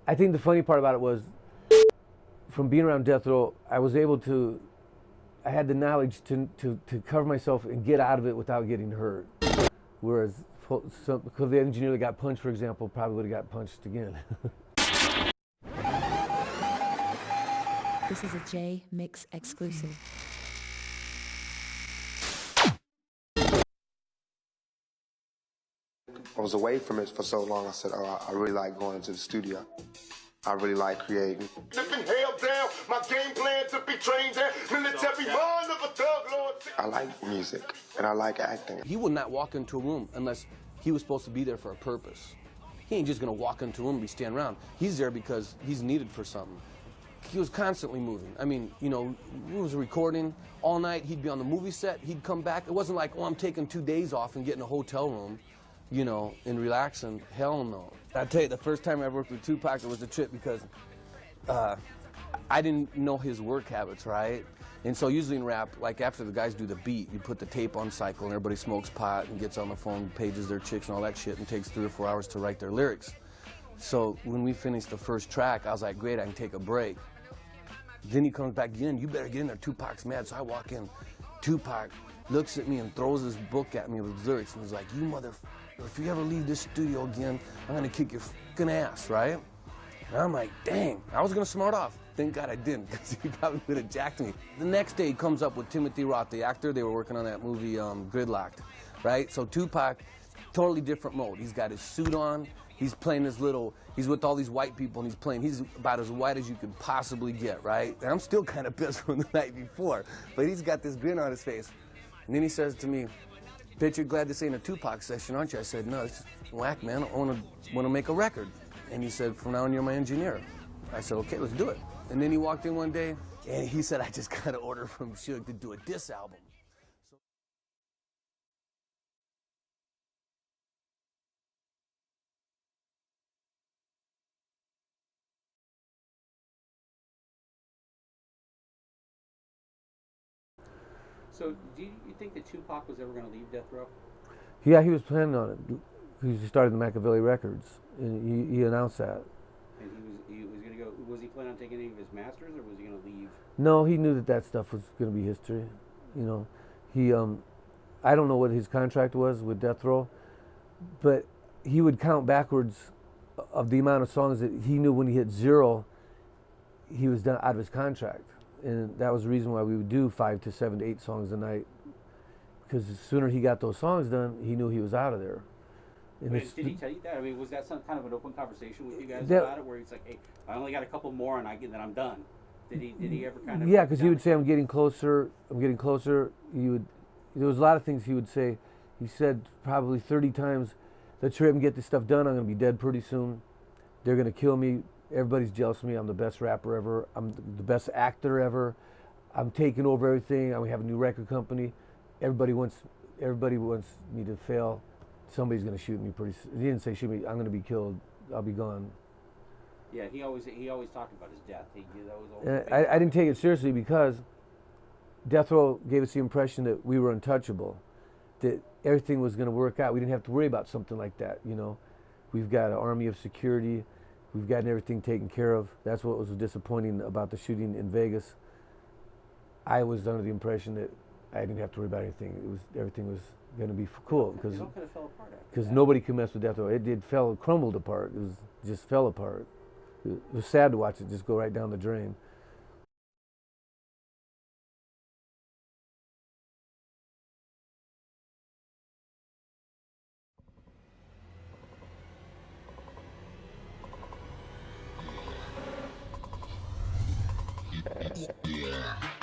I think the funny part about it was, from being around death row, I was able to, I had the knowledge to cover myself and get out of it without getting hurt. Whereas, because the engineer that got punched, for example, probably would have got punched again. This is a Jmix exclusive. I was away from it for so long, I said, oh, I really like going into the studio. I really like creating. I like music, and I like acting. He would not walk into a room unless he was supposed to be there for a purpose. He ain't just gonna walk into a room and be standing around. He's there because he's needed for something. He was constantly moving. I mean, you know, we was recording all night. He'd be on the movie set. He'd come back. It wasn't like, oh, I'm taking 2 days off and getting a hotel room, you know, and relaxing. Hell no. I tell you, the first time I worked with Tupac, it was a trip because I didn't know his work habits, right? And so usually in rap, like after the guys do the beat, you put the tape on cycle and everybody smokes pot and gets on the phone, pages their chicks and all that shit, and takes 3 or 4 hours to write their lyrics. So when we finished the first track, I was like, great, I can take a break. Then he comes back in, you better get in there, Tupac's mad. So I walk in, Tupac looks at me and throws his book at me with his lyrics, and he's like, you motherfucker, if you ever leave this studio again, I'm gonna kick your fucking ass, right? And I'm like, dang, I was gonna smart off. Thank God I didn't, because he probably would have jacked me. The next day he comes up with Timothy Roth, the actor. They were working on that movie, Gridlocked, right? So Tupac, totally different mode. He's got his suit on, he's playing this little, he's with all these white people and he's playing, he's about as white as you could possibly get, right? And I'm still kind of pissed from the night before, but he's got this grin on his face. And then he says to me, "Bet you're glad this ain't a Tupac session, aren't you?" I said, "No, it's whack, man. I want to make a record." And he said, "From now on, you're my engineer." I said, "Okay, let's do it." And then he walked in one day, and he said, "I just got an order from Suge to do a diss album." So, do you think that Tupac was ever going to leave Death Row? Yeah, he was planning on it. He started the Machiavelli Records, and he announced that. And he was going to go. Was he planning on taking any of his masters, or was he going to leave? No, he knew that that stuff was going to be history. You know, he I don't know what his contract was with Death Row, but he would count backwards of the amount of songs that he knew when he hit 0, he was done out of his contract. And that was the reason why we would do 5 to 7 to 8 songs a night, because the sooner he got those songs done, he knew he was out of there. And did he tell you that? I mean, was that some kind of an open conversation with you guys about it, where he's like, "Hey, I only got a couple more, and then I'm done"? Did he ever kind of? Yeah, because he would say, "I'm getting closer. I'm getting closer." There was a lot of things he would say. He said probably 30 times, "Let's hurry up and get this stuff done. I'm going to be dead pretty soon. They're going to kill me. Everybody's jealous of me. I'm the best rapper ever. I'm the best actor ever. I'm taking over everything. We have a new record company. Everybody wants me to fail. Somebody's going to shoot me pretty soon." He didn't say shoot me. I'm going to be killed. I'll be gone. Yeah, he always talked about his death. That was I didn't take it seriously because Death Row gave us the impression that we were untouchable, that everything was going to work out. We didn't have to worry about something like that. You know, we've got an army of security. We've gotten everything taken care of. That's what was disappointing about the shooting in Vegas. I was under the impression that I didn't have to worry about anything. Everything was going to be cool because nobody could mess with Death Row. It crumbled apart. It just fell apart. It was sad to watch it just go right down the drain. Yeah.